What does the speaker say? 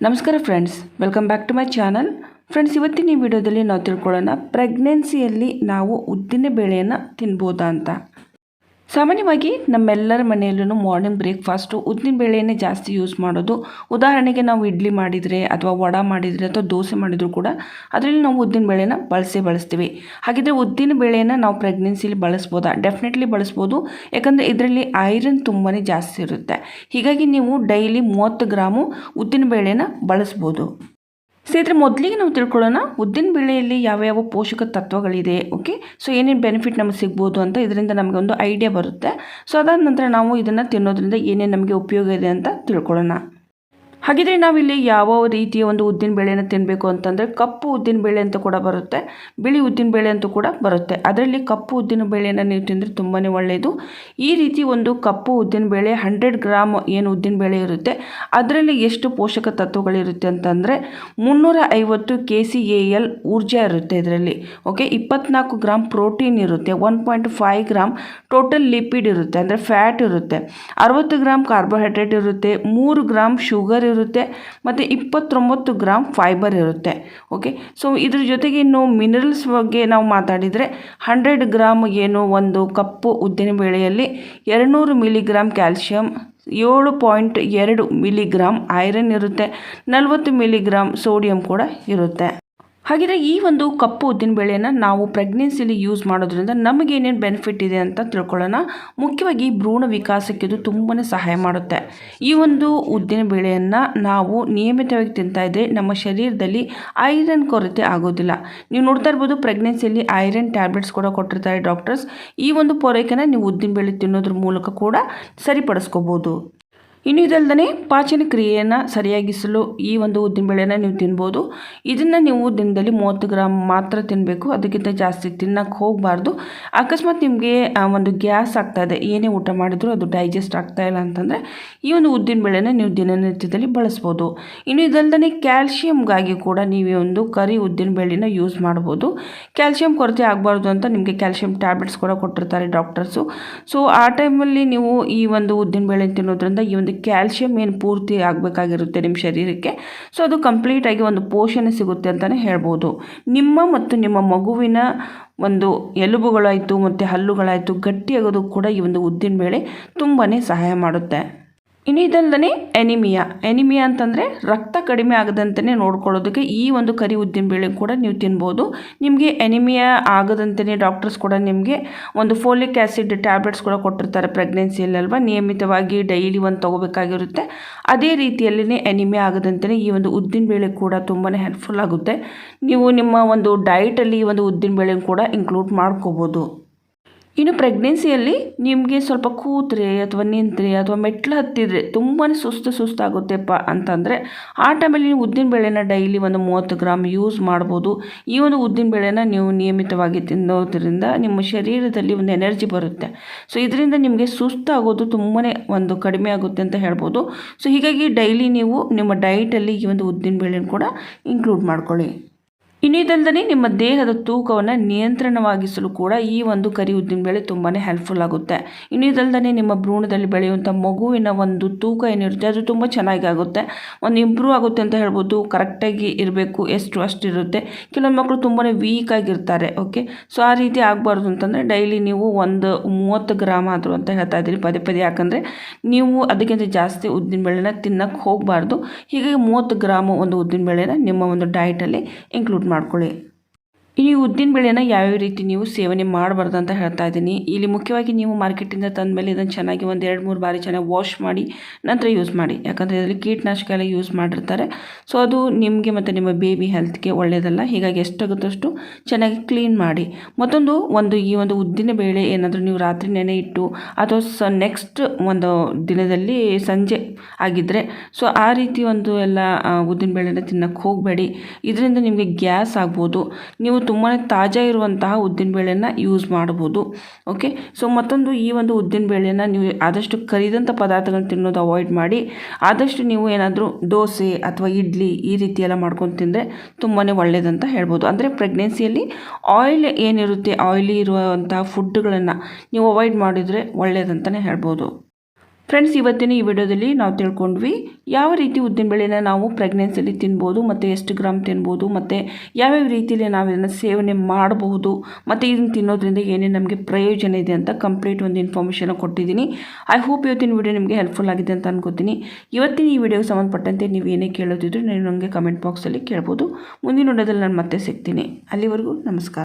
ನಮಸ್ಕಾರ friends, welcome back to my channel. Friends, ಇವತ್ತಿನ ಈ ವಿಡಿಯೋದಲ್ಲಿ ನಾವು ತಿಳ್ಕೊಳ್ಳೋಣ ಪ್ರೆಗ್ನೆನ್ಸಿಯಲ್ಲಿ ನಾವು ಉದ್ದಿನ ಬೇಳೆಯನ್ನು ತಿನ್ಬೋದಾ ಅಂತ. ಸಾಮಾನ್ಯವಾಗಿ ನಮ್ಮೆಲ್ಲರ ಮನೆಯಲ್ಲೂ ಮಾರ್ನಿಂಗ್ ಬ್ರೇಕ್ಫಾಸ್ಟು ಉದ್ದಿನ ಬೇಳೆಯನ್ನೇ ಜಾಸ್ತಿ ಯೂಸ್ ಮಾಡೋದು. ಉದಾಹರಣೆಗೆ ನಾವು ಇಡ್ಲಿ ಮಾಡಿದರೆ ಅಥವಾ ವಡ ಮಾಡಿದರೆ ಅಥವಾ ದೋಸೆ ಮಾಡಿದರೂ ಕೂಡ ಅದರಲ್ಲಿ ನಾವು ಉದ್ದಿನ ಬೇಳೆನ ಬಳಸ್ತೀವಿ. ಹಾಗಿದ್ರೆ ಉದ್ದಿನ ಬೇಳೆಯನ್ನು ನಾವು ಪ್ರೆಗ್ನೆನ್ಸಿಲಿ ಬಳಸ್ಬೋದಾ? ಡೆಫಿನೆಟ್ಲಿ ಬಳಸ್ಬೋದು. ಯಾಕಂದರೆ ಇದರಲ್ಲಿ ಐರನ್ ತುಂಬಾ ಜಾಸ್ತಿ ಇರುತ್ತೆ. ಹೀಗಾಗಿ ನೀವು ಡೈಲಿ 30 ಗ್ರಾಮು ಉದ್ದಿನ ಬೇಳೆನ ಬಳಸ್ಬೋದು. ಸ್ನೇಹಿತರೆ, ಮೊದಲಿಗೆ ನಾವು ತಿಳ್ಕೊಳ್ಳೋಣ ಉದ್ದಿನ ಬೇಳೆಯಲ್ಲಿ ಯಾವ ಪೋಷಕ ತತ್ವಗಳಿದೆ. ಓಕೆ, ಸೊ ಏನೇನು ಬೆನಿಫಿಟ್ ನಮಗೆ ಸಿಗ್ಬೋದು ಅಂತ ಇದರಿಂದ ನಮಗೆ ಒಂದು ಐಡಿಯಾ ಬರುತ್ತೆ. ಸೊ ಅದಾದ ನಂತರ ನಾವು ಇದನ್ನು ತಿನ್ನೋದ್ರಿಂದ ಏನೇನು ನಮಗೆ ಉಪಯೋಗ ಇದೆ ಅಂತ ತಿಳ್ಕೊಳ್ಳೋಣ. ಹಾಗಿದ್ರೆ ನಾವಿಲ್ಲಿ ಯಾವ ರೀತಿಯ ಒಂದು ಉದ್ದಿನ ಬೇಳೆನ ತಿನ್ನಬೇಕು ಅಂತಂದರೆ, ಕಪ್ಪು ಉದ್ದಿನ ಬೇಳೆ ಅಂತ ಕೂಡ ಬರುತ್ತೆ, ಬಿಳಿ ಉದ್ದಿನ ಬೇಳೆ ಅಂತೂ ಕೂಡ ಬರುತ್ತೆ. ಅದರಲ್ಲಿ ಕಪ್ಪು ಉದ್ದಿನ ಬೇಳೆಯನ್ನು ನೀವು ತಿಂದರೆ ತುಂಬಾ ಒಳ್ಳೆಯದು. ಈ ರೀತಿ ಒಂದು ಕಪ್ಪು ಉದ್ದಿನ ಬೇಳೆ 100 ಗ್ರಾಮ್ ಏನು ಉದ್ದಿನ ಬೇಳೆ ಇರುತ್ತೆ ಅದರಲ್ಲಿ ಎಷ್ಟು ಪೋಷಕ ತತ್ವಗಳಿರುತ್ತೆ ಅಂತಂದರೆ 350 KCAL ಊರ್ಜಾ ಇರುತ್ತೆ ಇದರಲ್ಲಿ. ಓಕೆ, 24 ಗ್ರಾಮ್ ಪ್ರೋಟೀನ್ ಇರುತ್ತೆ, 1.5 ಗ್ರಾಮ್ ಟೋಟಲ್ ಲಿಪಿಡ್ ಇರುತ್ತೆ ಅಂದರೆ ಫ್ಯಾಟ್ ಇರುತ್ತೆ, 60 ಗ್ರಾಮ್ ಕಾರ್ಬೋಹೈಡ್ರೇಟ್ ಇರುತ್ತೆ, 3 ಗ್ರಾಮ್ ಶುಗರ್ ಇರುತ್ತೆ ಮತ್ತು 29 ಗ್ರಾಮ್ ಫೈಬರ್ ಇರುತ್ತೆ. ಓಕೆ, ಸೊ ಇದ್ರ ಜೊತೆಗೆ ಇನ್ನು ಮಿನರಲ್ಸ್ ಬಗ್ಗೆ ನಾವು ಮಾತಾಡಿದರೆ 100 ಗ್ರಾಮ್ ಏನು ಒಂದು ಕಪ್ಪು ಉದ್ದಿನ ಬೇಳೆಯಲ್ಲಿ 200 ಮಿಲಿಗ್ರಾಮ್ ಕ್ಯಾಲ್ಶಿಯಂ, 7.2 ಮಿಲಿಗ್ರಾಮ್ ಐರನ್ ಇರುತ್ತೆ, 40 ಮಿಲಿಗ್ರಾಮ್ ಸೋಡಿಯಂ ಕೂಡ ಇರುತ್ತೆ. ಹಾಗಿದ್ರೆ ಈ ಒಂದು ಕಪ್ಪು ಉದ್ದಿನ ಬೇಳೆಯನ್ನು ನಾವು ಪ್ರೆಗ್ನೆನ್ಸಿಲಿ ಯೂಸ್ ಮಾಡೋದ್ರಿಂದ ನಮಗೇನೇನು ಬೆನಿಫಿಟ್ ಇದೆ ಅಂತ ತಿಳ್ಕೊಳ್ಳೋಣ. ಮುಖ್ಯವಾಗಿ ಭ್ರೂಣ ವಿಕಾಸಕ್ಕೆ ಇದು ತುಂಬಾ ಸಹಾಯ ಮಾಡುತ್ತೆ. ಈ ಒಂದು ಉದ್ದಿನ ಬೇಳೆಯನ್ನು ನಾವು ನಿಯಮಿತವಾಗಿ ತಿಂತಾ ಇದ್ದರೆ ನಮ್ಮ ಶರೀರದಲ್ಲಿ ಐರನ್ ಕೊರತೆ ಆಗೋದಿಲ್ಲ. ನೀವು ನೋಡ್ತಾ ಇರ್ಬೋದು, ಪ್ರೆಗ್ನೆನ್ಸಿಯಲ್ಲಿ ಐರನ್ ಟ್ಯಾಬ್ಲೆಟ್ಸ್ ಕೂಡ ಕೊಟ್ಟಿರ್ತಾರೆ ಡಾಕ್ಟರ್ಸ್. ಈ ಒಂದು ಪೂರೈಕೆನ ನೀವು ಉದ್ದಿನ ಬೇಳೆ ತಿನ್ನೋದ್ರ ಮೂಲಕ ಕೂಡ ಸರಿಪಡಿಸ್ಕೋಬೋದು. ಇನ್ನು ಇದಲ್ಲದೆ ಪಾಚನ ಕ್ರಿಯೆಯನ್ನು ಸರಿಯಾಗಿಸಲು ಈ ಒಂದು ಉದ್ದಿನ ಬೇಳೆನ ನೀವು ತಿನ್ಬೋದು. ಇದನ್ನು ನೀವು ದಿನದಲ್ಲಿ 30 ಗ್ರಾಮ್ ಮಾತ್ರ ತಿನ್ನಬೇಕು, ಅದಕ್ಕಿಂತ ಜಾಸ್ತಿ ತಿನ್ನಕ್ಕೆ ಹೋಗಬಾರ್ದು. ಅಕಸ್ಮಾತ್ ನಿಮಗೆ ಒಂದು ಗ್ಯಾಸ್ ಆಗ್ತಾಯಿದೆ, ಏನೇ ಊಟ ಮಾಡಿದರೂ ಅದು ಡೈಜೆಸ್ಟ್ ಆಗ್ತಾಯಿಲ್ಲ ಅಂತಂದರೆ ಈ ಒಂದು ಉದ್ದಿನ ಬೇಳೆನ ನೀವು ದಿನನಿತ್ಯದಲ್ಲಿ ಬಳಸ್ಬೋದು. ಇನ್ನು ಇದಲ್ಲದೆ ಕ್ಯಾಲ್ಶಿಯಮ್ಗಾಗಿ ಕೂಡ ನೀವು ಒಂದು ಕರಿ ಉದ್ದಿನ ಬೇಳೆನ ಯೂಸ್ ಮಾಡ್ಬೋದು. ಕ್ಯಾಲ್ಶಿಯಂ ಕೊರತೆ ಆಗಬಾರ್ದು ಅಂತ ನಿಮಗೆ ಕ್ಯಾಲ್ಶಿಯಂ ಟ್ಯಾಬ್ಲೆಟ್ಸ್ ಕೂಡ ಕೊಟ್ಟಿರ್ತಾರೆ ಡಾಕ್ಟರ್ಸು. ಸೊ ಆ ಟೈಮಲ್ಲಿ ನೀವು ಈ ಒಂದು ಉದ್ದಿನ ಬೇಳೆ ತಿನ್ನೋದ್ರಿಂದ ಈ ಒಂದು ಕ್ಯಾಲ್ಶಿಯಂ ಏನು ಪೂರ್ತಿ ಆಗಬೇಕಾಗಿರುತ್ತೆ ನಿಮ್ಮ ಶರೀರಕ್ಕೆ, ಸೊ ಅದು ಕಂಪ್ಲೀಟಾಗಿ ಒಂದು ಪೋಷಣೆ ಸಿಗುತ್ತೆ ಅಂತಲೇ ಹೇಳ್ಬೋದು. ನಿಮ್ಮ ಮತ್ತು ನಿಮ್ಮ ಮಗುವಿನ ಒಂದು ಎಲುಬುಗಳಾಯಿತು ಮತ್ತು ಹಲ್ಲುಗಳಾಯಿತು ಗಟ್ಟಿಯಾಗೋದಕ್ಕೆ ಕೂಡ ಈ ಒಂದು ಉದ್ದಿನ ಬೇಳೆ ತುಂಬಾ ಸಹಾಯ ಮಾಡುತ್ತೆ. ಇನ್ನು ಇದಲ್ಲದೆ ಎನಿಮಿಯಾ ಅಂತಂದರೆ ರಕ್ತ ಕಡಿಮೆ ಆಗದಂತೆ ನೋಡ್ಕೊಳ್ಳೋದಕ್ಕೆ ಈ ಒಂದು ಕರಿ ಉದ್ದಿನ ಬೇಳೆ ಕೂಡ ನೀವು ತಿನ್ಬೋದು. ನಿಮಗೆ ಎನಿಮಿಯಾ ಆಗದಂತೆ ಡಾಕ್ಟರ್ಸ್ ಕೂಡ ನಿಮಗೆ ಒಂದು ಫೋಲಿಕ್ ಆ್ಯಸಿಡ್ ಟ್ಯಾಬ್ಲೆಟ್ಸ್ ಕೂಡ ಕೊಟ್ಟಿರ್ತಾರೆ ಪ್ರೆಗ್ನೆನ್ಸಿಯಲ್ಲಿ ಅಲ್ವಾ. ನಿಯಮಿತವಾಗಿ ಡೈಲಿ ಒಂದು ತೊಗೋಬೇಕಾಗಿರುತ್ತೆ. ಅದೇ ರೀತಿಯಲ್ಲೇ ಎನಿಮಿಯಾ ಆಗದಂತೆ ಈ ಒಂದು ಉದ್ದಿನ ಬೇಳೆ ಕೂಡ ತುಂಬಾ ಹೆಲ್ಪ್ಫುಲ್ ಆಗುತ್ತೆ. ನೀವು ನಿಮ್ಮ ಒಂದು ಡಯಟಲ್ಲಿ ಈ ಒಂದು ಉದ್ದಿನ ಬೇಳೆ ಕೂಡ ಇನ್ಕ್ಲೂಡ್ ಮಾಡ್ಕೋಬೋದು. ಇನ್ನು ಪ್ರೆಗ್ನೆನ್ಸಿಯಲ್ಲಿ ನಿಮಗೆ ಸ್ವಲ್ಪ ಕೂತ್ರೆ ಅಥವಾ ನಿಂತರೆ ಅಥವಾ ಮೆಟ್ಲು ಹತ್ತಿದ್ರೆ ತುಂಬಾ ಸುಸ್ತಾಗುತ್ತೆಪ್ಪ ಅಂತಂದರೆ ಆ ಟೈಮಲ್ಲಿ ನೀವು ಉದ್ದಿನ ಬೇಳೆನ ಡೈಲಿ ಒಂದು 30 ಗ್ರಾಮ್ ಯೂಸ್ ಮಾಡ್ಬೋದು. ಈ ಒಂದು ಉದ್ದಿನ ಬೇಳೆನ ನೀವು ನಿಯಮಿತವಾಗಿ ತಿನ್ನೋದ್ರಿಂದ ನಿಮ್ಮ ಶರೀರದಲ್ಲಿ ಒಂದು ಎನರ್ಜಿ ಬರುತ್ತೆ. ಸೊ ಇದರಿಂದ ನಿಮಗೆ ಸುಸ್ತಾಗೋದು ತುಂಬಾ ಒಂದು ಕಡಿಮೆ ಆಗುತ್ತೆ ಅಂತ ಹೇಳ್ಬೋದು. ಸೊ ಹೀಗಾಗಿ ಡೈಲಿ ನೀವು ನಿಮ್ಮ ಡಯಟಲ್ಲಿ ಈ ಒಂದು ಉದ್ದಿನ ಬೇಳೆನ ಕೂಡ ಇನ್ಕ್ಲೂಡ್ ಮಾಡ್ಕೊಳ್ಳಿ. ಇನ್ನು ಇದಲ್ಲದೆ ನಿಮ್ಮ ದೇಹದ ತೂಕವನ್ನು ನಿಯಂತ್ರಣವಾಗಿಸಲು ಕೂಡ ಈ ಒಂದು ಕರಿ ಉದ್ದಿನ ಬೇಳೆ ತುಂಬಾ ಹೆಲ್ಪ್ಫುಲ್ ಆಗುತ್ತೆ. ಇನ್ನು ಇದಲ್ಲದೆ ನಿಮ್ಮ ಭ್ರೂಣದಲ್ಲಿ ಬೆಳೆಯುವಂಥ ಮಗುವಿನ ಒಂದು ತೂಕ ಏನಿರುತ್ತೆ ಅದು ತುಂಬ ಚೆನ್ನಾಗಿ ಆಗುತ್ತೆ, ಒಂದು ಇಂಪ್ರೂವ್ ಆಗುತ್ತೆ ಅಂತ ಹೇಳ್ಬೋದು. ಕರೆಕ್ಟಾಗಿ ಇರಬೇಕು, ಅಷ್ಟು ಇರುತ್ತೆ. ಕೆಲವೊಂದು ಮಕ್ಕಳು ತುಂಬಾ ವೀಕ್ ಆಗಿರ್ತಾರೆ. ಓಕೆ, ಸೊ ಆ ರೀತಿ ಆಗಬಾರ್ದು ಅಂತಂದರೆ ಡೈಲಿ ನೀವು ಒಂದು 30 ಗ್ರಾಮ್ ಆದರೂ ಅಂತ ಹೇಳ್ತಾ ಇದ್ದೀರಿ ಪದೇ ಯಾಕಂದರೆ ನೀವು ಅದಕ್ಕಿಂತ ಜಾಸ್ತಿ ಉದ್ದಿನ ಬೇಳೆನ ತಿನ್ನಕ್ಕೆ ಹೋಗಬಾರ್ದು. ಹೀಗಾಗಿ 30 ಗ್ರಾಮು ಒಂದು ಉದ್ದಿನ ಬೇಳೆನ ನಿಮ್ಮ ಒಂದು ಡಯಟಲ್ಲಿ ಇನ್ಕ್ಲೂಡ್ ಮಾಡ್ಕೊಳ್ಳಿ. ಈ ಉದ್ದಿನ ಬೇಳೆನ ಯಾವ್ಯಾವ ರೀತಿ ನೀವು ಸೇವನೆ ಮಾಡಬಾರ್ದು ಅಂತ ಹೇಳ್ತಾ ಇದ್ದೀನಿ. ಇಲ್ಲಿ ಮುಖ್ಯವಾಗಿ ನೀವು ಮಾರ್ಕೆಟಿಂದ ತಂದಮೇಲೆ ಇದನ್ನು ಚೆನ್ನಾಗಿ ಒಂದು 2-3 ಬಾರಿ ಚೆನ್ನಾಗಿ ವಾಶ್ ಮಾಡಿ ನಂತರ ಯೂಸ್ ಮಾಡಿ. ಯಾಕಂದರೆ ಇದರಲ್ಲಿ ಕೀಟನಾಶಕ ಎಲ್ಲ ಯೂಸ್ ಮಾಡಿರ್ತಾರೆ. ಸೊ ಅದು ನಿಮಗೆ ಮತ್ತು ನಿಮ್ಮ ಬೇಬಿ ಹೆಲ್ತ್ಗೆ ಒಳ್ಳೆಯದಲ್ಲ. ಹೀಗಾಗಿ ಎಷ್ಟಾಗುತ್ತಷ್ಟು ಚೆನ್ನಾಗಿ ಕ್ಲೀನ್ ಮಾಡಿ. ಮತ್ತೊಂದು ಈ ಒಂದು ಉದ್ದಿನ ಬೇಳೆ ಏನಾದರೂ ನೀವು ರಾತ್ರಿ ನೆನೆ ಇಟ್ಟು ಅಥವಾ ನೆಕ್ಸ್ಟ್ ಒಂದು ದಿನದಲ್ಲಿ ಸಂಜೆ ಆಗಿದ್ದರೆ ಸೊ ಆ ರೀತಿ ಒಂದು ಎಲ್ಲ ಉದ್ದಿನ ಬೇಳೆನ ತಿನ್ನಕ್ಕೆ ಹೋಗಬೇಡಿ. ಇದರಿಂದ ನಿಮಗೆ ಗ್ಯಾಸ್ ಆಗ್ಬೋದು. ನೀವು ತುಂಬಾ ತಾಜಾ ಇರುವಂತಹ ಉದ್ದಿನ ಬೇಳೆನ ಯೂಸ್ ಮಾಡ್ಬೋದು. ಓಕೆ, ಸೊ ಮತ್ತೊಂದು ಈ ಒಂದು ಉದ್ದಿನ ಬೇಳೆನ ನೀವು ಆದಷ್ಟು ಕರಿದಂಥ ಪದಾರ್ಥಗಳನ್ನ ತಿನ್ನೋದು ಅವಾಯ್ಡ್ ಮಾಡಿ. ಆದಷ್ಟು ನೀವು ಏನಾದರೂ ದೋಸೆ ಅಥವಾ ಇಡ್ಲಿ ಈ ರೀತಿ ಎಲ್ಲ ಮಾಡ್ಕೊಂಡು ತಿಂದರೆ ತುಂಬಾ ಒಳ್ಳೆಯದಂತ ಹೇಳ್ಬೋದು. ಅಂದರೆ ಪ್ರೆಗ್ನೆನ್ಸಿಯಲ್ಲಿ ಆಯಿಲ್ ಏನಿರುತ್ತೆ, ಆಯಿಲಿ ಇರುವಂತಹ ಫುಡ್ಗಳನ್ನು ನೀವು ಅವಾಯ್ಡ್ ಮಾಡಿದರೆ ಒಳ್ಳೆಯದಂತಲೇ ಹೇಳ್ಬೋದು. ಫ್ರೆಂಡ್ಸ್, ಇವತ್ತಿನ ಈ ವಿಡಿಯೋದಲ್ಲಿ ನಾವು ತಿಳ್ಕೊಂಡ್ವಿ ಯಾವ ರೀತಿ ಉದ್ದಿನಬೇಳೆನ ನಾವು ಪ್ರೆಗ್ನೆನ್ಸಿಯಲ್ಲಿ ತಿನ್ಬೋದು ಮತ್ತು ಎಷ್ಟು ಗ್ರಾಮ್ ತಿನ್ಬೋದು ಮತ್ತು ಯಾವ್ಯಾವ ರೀತಿಯಲ್ಲಿ ನಾವು ಇದನ್ನು ಸೇವನೆ ಮಾಡಬಹುದು ಮತ್ತು ಇದನ್ನು ತಿನ್ನೋದ್ರಿಂದ ಏನೇನು ನಮಗೆ ಪ್ರಯೋಜನ ಇದೆ ಅಂತ ಕಂಪ್ಲೀಟ್ ಒಂದು ಇನ್ಫಾರ್ಮೇಷನ್ ಕೊಟ್ಟಿದ್ದೀನಿ. ಐ ಹೋಪ್ ಇವತ್ತಿನ ವಿಡಿಯೋ ನಿಮಗೆ ಹೆಲ್ಪ್ಫುಲ್ ಆಗಿದೆ ಅಂತ ಅನ್ಕೋತೀನಿ. ಇವತ್ತಿನ ಈ ವಿಡಿಯೋಗೆ ಸಂಬಂಧಪಟ್ಟಂತೆ ನೀವು ಏನೇ ಕೇಳೋದಿದ್ರು ನೀವು ನನಗೆ ಕಮೆಂಟ್ ಬಾಕ್ಸಲ್ಲಿ ಕೇಳ್ಬೋದು. ಮುಂದಿನ ವಿಡಿಯೋದಲ್ಲಿ ನಾನು ಮತ್ತೆ ಸಿಗ್ತೀನಿ. ಅಲ್ಲಿವರೆಗೂ ನಮಸ್ಕಾರ.